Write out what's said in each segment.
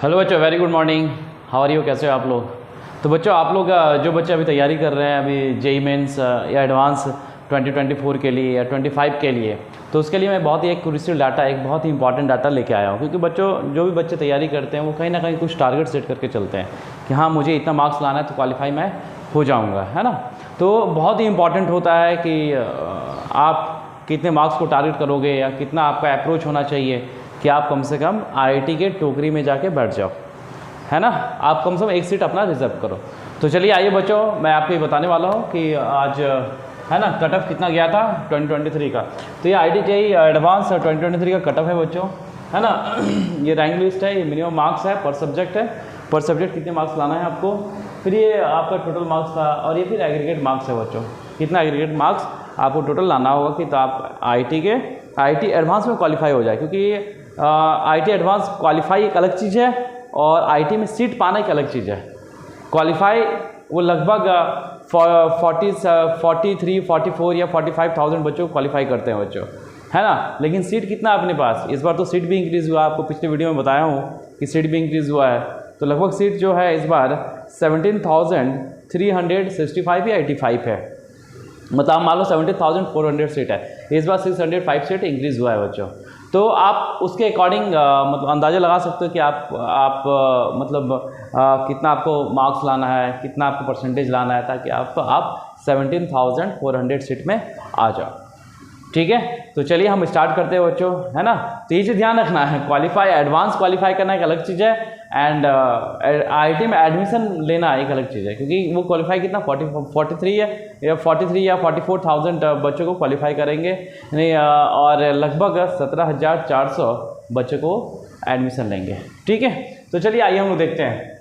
Hello बच्चों, very good morning. How are you? कैसे हो आप लोग? तो बच्चों, आप लोग जो बच्चे अभी तैयारी कर रहे हैं अभी जेई मेंस या एडवांस 2024 के लिए या 25 के लिए, तो उसके लिए मैं बहुत ही एक क्रूशियल डाटा, एक बहुत ही इंपॉर्टेंट डाटा लेके आया हूँ। क्योंकि बच्चों, जो भी बच्चे तैयारी करते हैं वो कहीं ना कहीं कुछ टारगेट सेट करके चलते हैं कि हाँ, मुझे इतना मार्क्स लाना है तो क्वालिफाई मैं हो जाऊँगा, है ना। तो बहुत ही इंपॉर्टेंट होता है कि आप कितने मार्क्स को टारगेट करोगे या कितना आपका अप्रोच होना चाहिए कि आप कम से कम आईआईटी के टोकरी में जाके बैठ जाओ, है ना। आप कम से कम एक सीट अपना रिजर्व करो। तो चलिए आइए बच्चों, मैं आपको ये बताने वाला हूँ कि आज है ना कट ऑफ कितना गया था 2023 का। तो ये आईआईटी जेईई एडवांस 2023 का कट ऑफ है बच्चों, है ना। ये रैंक लिस्ट है, ये मिनिमम मार्क्स है पर सब्जेक्ट है। पर सब्जेक्ट कितने मार्क्स लाना है आपको, फिर ये आपका टोटल मार्क्स था, और ये फिर एग्रीगेट मार्क्स है बच्चों। कितना एग्रीगेट मार्क्स आपको टोटल लाना होगा कि तो आप आईआईटी एडवांस में क्वालिफाई हो जाए। क्योंकि आईआईटी एडवांस क्वालिफाई एक अलग चीज़ है और आईआईटी में सीट पाना एक अलग चीज़ है। क्वालिफाई वो लगभग 43, 44 या 45,000 बच्चों को क्वालिफाई करते हैं बच्चों, है ना। लेकिन सीट कितना अपने पास, इस बार तो सीट भी इंक्रीज़ हुआ। आपको पिछले वीडियो में बताया हूँ कि सीट भी इंक्रीज़ हुआ है। तो लगभग सीट जो है इस बार 17,365 या 85 है। मतलब मान लो 70,400 सीट है, इस बार 605 सीट इंक्रीज़ हुआ है बच्चों। तो आप उसके अकॉर्डिंग मतलब अंदाज़ा लगा सकते हो कि आप कितना आपको मार्क्स लाना है, कितना आपको परसेंटेज लाना है, ताकि आप 17,400 सीट में आ जाओ। ठीक है, तो चलिए हम स्टार्ट करते हैं बच्चों, है ना। तो ये चीज़ ध्यान रखना है, क्वालिफाई एडवांस क्वालिफाई करना एक अलग चीज़ है एंड आईआईटी में एडमिशन लेना एक अलग चीज़ है। क्योंकि वो क्वालिफाई कितना 43 है या 44,000 बच्चों को क्वालिफाई करेंगे नहीं, और लगभग 17,400 बच्चों को एडमिशन लेंगे। ठीक है, तो चलिए आइए हम लोग देखते हैं।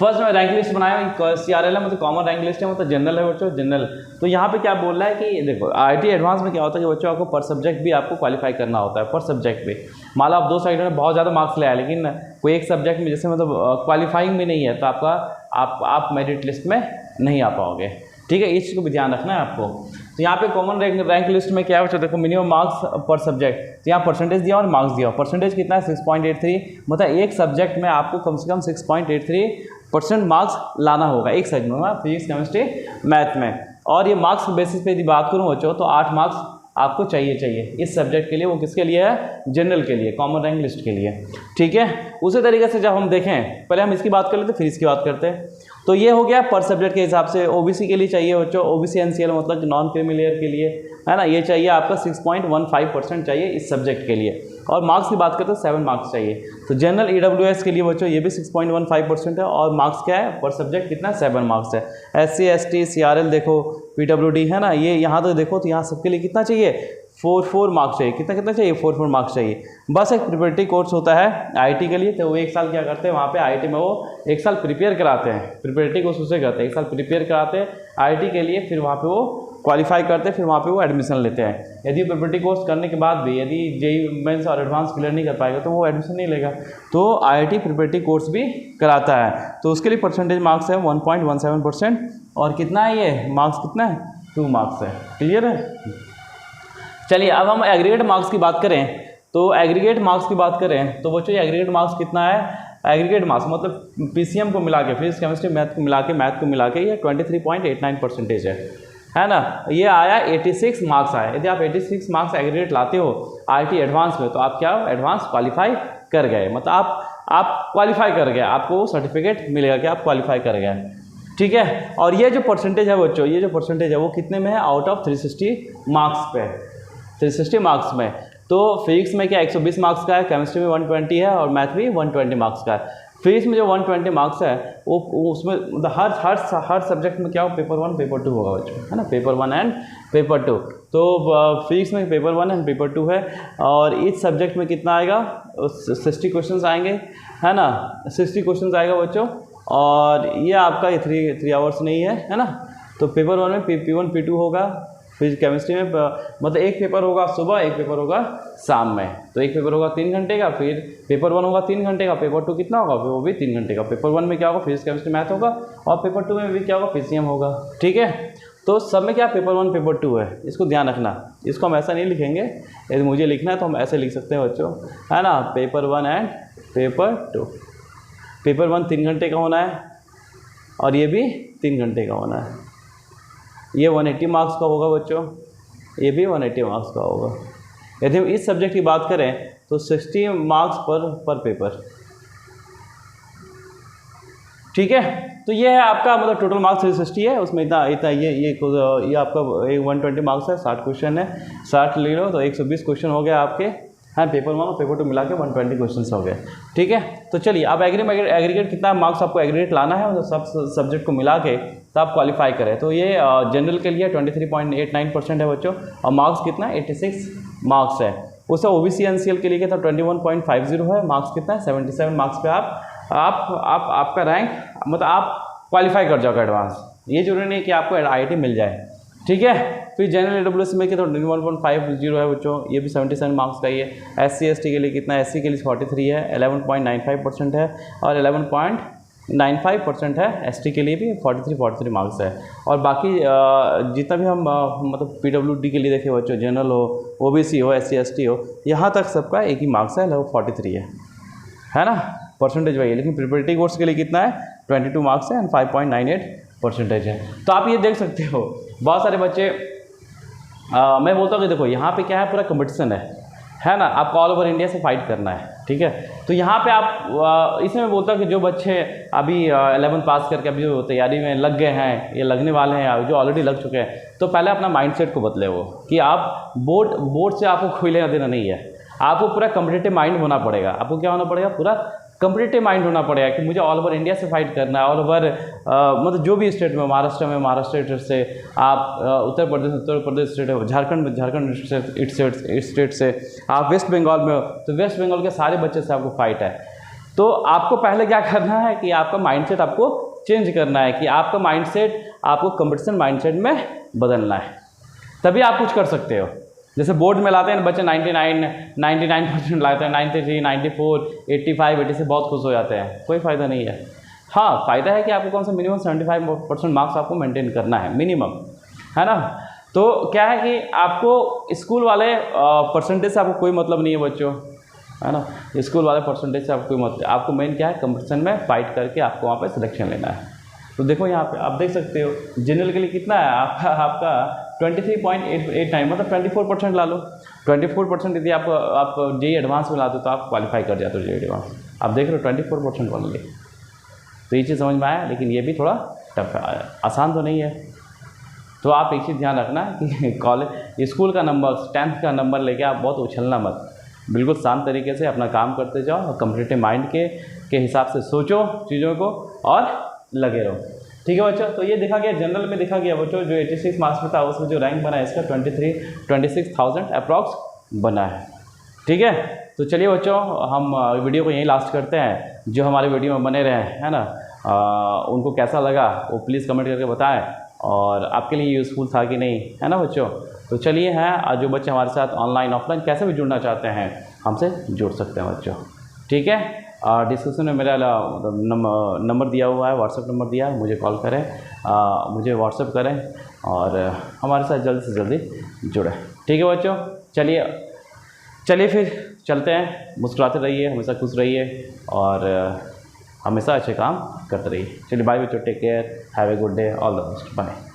फर्स्ट मैं रैंक लिस्ट बनाया हूँ, CRL है, मतलब कॉमन रैंक लिस्ट है, मतलब जनरल है बच्चों, जनरल। तो यहाँ पे क्या बोल रहा है कि देखो आईआईटी एडवांस में क्या होता है कि बच्चों आपको पर सब्जेक्ट भी आपको क्वालिफाई करना होता है। पर सब्जेक्ट भी मान लो आप 2 सब्जेक्ट में बहुत ज़्यादा मार्क्स ले आए, लेकिन कोई एक सब्जेक्ट में जैसे मतलब क्वालिफाइंग में नहीं है, तो आप मेरिट लिस्ट में नहीं आ पाओगे। ठीक है, इस चीज़ को भी ध्यान रखना है आपको। तो यहाँ पे कॉमन रैंक लिस्ट में क्या है बच्चों, देखो मिनिमम मार्क्स पर सब्जेक्ट, तो यहाँ परसेंटेज दिया और मार्क्स दिया। परसेंटेज कितना है 6.83, मतलब एक सब्जेक्ट में आपको कम से कम 6.83% मार्क्स लाना होगा एक सब्जेक्ट में, फिजिक्स केमिस्ट्री मैथ में। और ये मार्क्स बेसिस पे यदि बात करूँ बच्चों, तो 8 मार्क्स आपको चाहिए इस सब्जेक्ट के लिए। वो किसके लिए है? जनरल के लिए, कॉमन रैंक लिस्ट के लिए। ठीक है, उसी तरीके से जब हम देखें, पहले हम इसकी बात कर लेते फिर इसकी बात करते हैं। तो ये हो गया पर सब्जेक्ट के हिसाब से। ओबीसी के लिए चाहिए बच्चों, ओबीसी NCL मतलब नॉन क्रीमी के लिए, है ना, ये चाहिए आपका 6.15% चाहिए इस सब्जेक्ट के लिए। और मार्क्स की बात करते हैं 7 मार्क्स चाहिए। तो जनरल EWS के लिए बच्चों ये भी 6.15% है, और मार्क्स क्या है पर सब्जेक्ट कितना 7 मार्क्स है। SC ST CRL देखो, PWD है ना, ये यहाँ तो देखो, तो यहाँ सबके लिए कितना चाहिए 4 मार्क्स चाहिए। कितना चाहिए 4 मार्क्स चाहिए। बस एक प्रिपरेटरी कोर्स होता है आईआईटी के लिए, तो वो 1 साल क्या करते हैं वहाँ पे आईआईटी में, वो 1 साल प्रिपेयर कराते हैं। प्रिपरेटरी कोर्स उसे करते हैं, 1 साल प्रिपेयर कराते हैं आईआईटी के लिए, फिर वहाँ पे वो क्वालिफाई करते हैं, फिर वहाँ पे वो एडमिशन लेते हैं। यदि प्रिपरेटरी कोर्स करने के बाद भी यदि जेईई मेंस और एडवांस क्लियर नहीं कर पाएगा तो वो एडमिशन नहीं लेगा। तो आईआईटी प्रिपरेटरी कोर्स भी कराता है, तो उसके लिए परसेंटेज मार्क्स है 1.17%। और कितना है ये मार्क्स, कितना है 2 मार्क्स है। क्लियर है। चलिए अब हम एग्रीगेट मार्क्स की बात करें, तो एग्रीगेट मार्क्स की बात करें तो बच्चों ये एग्रीगेट मार्क्स कितना है। एग्रीगेट मार्क्स मतलब पीसीएम को मिला के, फिजिक्स केमिस्ट्री मैथ को मिला के ये 23.89% है ना। ये आया 86 मार्क्स आया। यदि आप 86 मार्क्स एग्रीगेट लाते हो आईआईटी एडवांस में, तो आप क्या हो, एडवांस क्वालिफाई कर गए, मतलब आप क्वालिफाई कर गए, आपको वो सर्टिफिकेट मिलेगा कि आप क्वालिफाई कर गए। ठीक है, और ये जो परसेंटेज है बच्चों, ये जो परसेंटेज है वो कितने में है, आउट ऑफ 360 मार्क्स पे, 360 मार्क्स में। तो फिजिक्स में क्या 120 मार्क्स का है, केमिस्ट्री में 120 है, और मैथ भी 120 मार्क्स का है। फिजिक्स में जो 120 मार्क्स है वो उसमें मतलब हर सब्जेक्ट में क्या हो, पेपर 1 पेपर 2 होगा बच्चों, है ना, पेपर 1 एंड पेपर 2। तो फिजिक्स में पेपर 1 एंड पेपर 2 है, और इस सब्जेक्ट में कितना आएगा 60 क्वेश्चन आएंगे, है ना, 60 क्वेश्चन आएगा बच्चों। और ये आपका ये 3 आवर्स नहीं है ना। तो पेपर 1 में P1 P2 होगा। फिर केमिस्ट्री में मतलब एक पेपर होगा सुबह, एक पेपर होगा शाम में। तो एक पेपर होगा 3 घंटे का, फिर पेपर 1 होगा 3 घंटे का, पेपर 2 कितना होगा, फिर वो भी 3 घंटे का। पेपर 1 में क्या होगा, फिजिक्स केमिस्ट्री मैथ होगा, और पेपर 2 में भी क्या होगा, पीसीएम होगा। ठीक है, तो सब में क्या पेपर 1 पेपर 2 है, इसको ध्यान रखना। इसको हम ऐसा नहीं लिखेंगे, यदि मुझे लिखना है तो हम ऐसे लिख सकते हैं बच्चों, है ना, पेपर 1 एंड पेपर 2। पेपर 1 3 घंटे का होना है और ये भी 3 घंटे का होना है। ये 180 मार्क्स का होगा बच्चों, ये भी 180 मार्क्स का होगा। यदि हम इस सब्जेक्ट की बात करें तो 60 मार्क्स पर पेपर। ठीक है, तो ये है आपका मतलब टोटल मार्क्स 360 है, उसमें इतना ये आपका 120 मार्क्स है, 60 क्वेश्चन है, 60 ले लो तो 120 क्वेश्चन हो गया आपके, हाँ पेपर 1 और पेपर 2 मिला के 120 क्वेश्चन हो गए। ठीक है, तो चलिए अब एग्रीगेट कितना मार्क्स आपको एग्रीगेट लाना है और सब सब्जेक्ट को मिला के तो आप क्वालिफाई करें। तो ये जनरल के लिए 23.89% है बच्चों, और मार्क्स कितना है 86 मार्क्स है। उससे ओबीसी एनसीएल के लिए तो 21.50 है, मार्क्स कितना है 77 मार्क्स पे आपका रैंक मतलब आप क्वालिफाई कर जाओगे एडवांस। ये जरूरी नहीं कि आपको आईआईटी मिल जाए। ठीक है, फिर जनरल ईडब्ल्यूएस में तो 21.50 है बच्चों, ये भी 77 मार्क्स का ही है। एससी एसटी के लिए कितना है, एससी के लिए 43 है, 11.95% है, और 11.95% है एसटी के लिए भी 43 मार्क्स है। और बाकी जितना भी हम मतलब पीडब्ल्यूडी के लिए देखें बच्चों, जनरल हो, ओबीसी हो, एससी एसटी हो, यहाँ तक सबका एक ही मार्क्स है, लगभग 43 है ना, परसेंटेज वही है। लेकिन प्रिपरेटरी कोर्स के लिए कितना है 22 मार्क्स है एंड 5.98% है। तो आप ये देख सकते हो बहुत सारे बच्चे मैं बोलता हूँ कि देखो यहाँ पे क्या है, पूरा कंपटीशन है ना, आपको ऑल ओवर इंडिया से फाइट करना है। ठीक है, तो यहाँ पे आप इसमें मैं बोलता हूँ कि जो बच्चे अभी 11 पास करके अभी जो तैयारी में लग गए हैं, ये लगने वाले हैं, जो ऑलरेडी लग चुके हैं, तो पहले अपना माइंडसेट को बदले वो कि आप बोर्ड से आपको कोई लेना देना नहीं है, आपको पूरा कम्पिटिटिव माइंड होना पड़ेगा। आपको क्या होना पड़ेगा, पूरा कम्पिटिटिव माइंड होना पड़ेगा कि मुझे ऑल ओवर इंडिया से फाइट करना है, ऑल ओवर मतलब जो भी स्टेट में, महाराष्ट्र स्टेट से, आप उत्तर प्रदेश स्टेट है, झारखंड स्टेट से, आप वेस्ट बंगाल में हो तो वेस्ट बंगाल के सारे बच्चे से आपको फाइट है। तो आपको पहले क्या करना है कि आपका माइंडसेट आपको चेंज करना है, कि आपका माइंडसेट आपको कंपटीशन माइंडसेट में बदलना है, तभी आप कुछ कर सकते हो। जैसे बोर्ड में लाते हैं बच्चे 99% लाते हैं, 93, 94, 85, 80 से बहुत खुश हो जाते हैं, कोई फ़ायदा नहीं है। हाँ, फ़ायदा है कि आपको कौन सा मिनिमम 75% मार्क्स आपको मेंटेन करना है, मिनिमम, है ना। तो क्या है कि आपको स्कूल वाले परसेंटेज से आपको कोई मतलब नहीं है बच्चों, है ना। स्कूल वाले परसेंटेज से आपको कोई मतलब, आपको मेन क्या है, कंपटीशन में फाइट करके आपको वहाँ पे सिलेक्शन लेना है। तो देखो यहाँ पे आप देख सकते हो जनरल के लिए कितना है आपका 23.89, मतलब 24% ला लो। 24% यदि आप जेई एडवांस में ला दो तो आप क्वालिफाई कर जाते हो जेई एडवांस। आप देख रहे हो 24% वाले, तो ये चीज़ समझ में आया। लेकिन ये भी थोड़ा टफ है, आसान तो नहीं है। तो आप एक चीज़ ध्यान रखना कि कॉलेज स्कूल का नंबर, 10th का नंबर लेके आप बहुत उछलना मत, बिल्कुल शांत तरीके से अपना काम करते जाओ और कम्पिटिटिव माइंड के हिसाब से सोचो चीज़ों को और लगे रहो। ठीक है बच्चों, तो ये देखा गया, जनरल में देखा गया बच्चों, जो 86 मार्क्स में था उसमें जो रैंक बना है इसका 26,000 अप्रॉक्स बना है। ठीक है, तो चलिए बच्चों हम वीडियो को यहीं लास्ट करते हैं। जो हमारे वीडियो में बने रहे हैं, है ना, उनको कैसा लगा वो प्लीज़ कमेंट करके बताएं, और आपके लिए यूज़फुल था कि नहीं, है ना बच्चों। तो चलिए हैं, जो बच्चे हमारे साथ ऑनलाइन ऑफलाइन कैसे भी जुड़ना चाहते हैं हमसे जुड़ सकते हैं बच्चों। ठीक है, डिस्क्रिप्शन में मेरा नंबर दिया हुआ है, व्हाट्सएप नंबर दिया है, मुझे कॉल करें, मुझे व्हाट्सएप करें और हमारे साथ जल्द से जल्दी जुड़ें। ठीक है बच्चों, चलिए फिर चलते हैं। मुस्कुराते रहिए, हमेशा खुश रहिए और हमेशा अच्छे काम करते रहिए। चलिए बाय बच्चों, take care, have a good day, all the best, bye.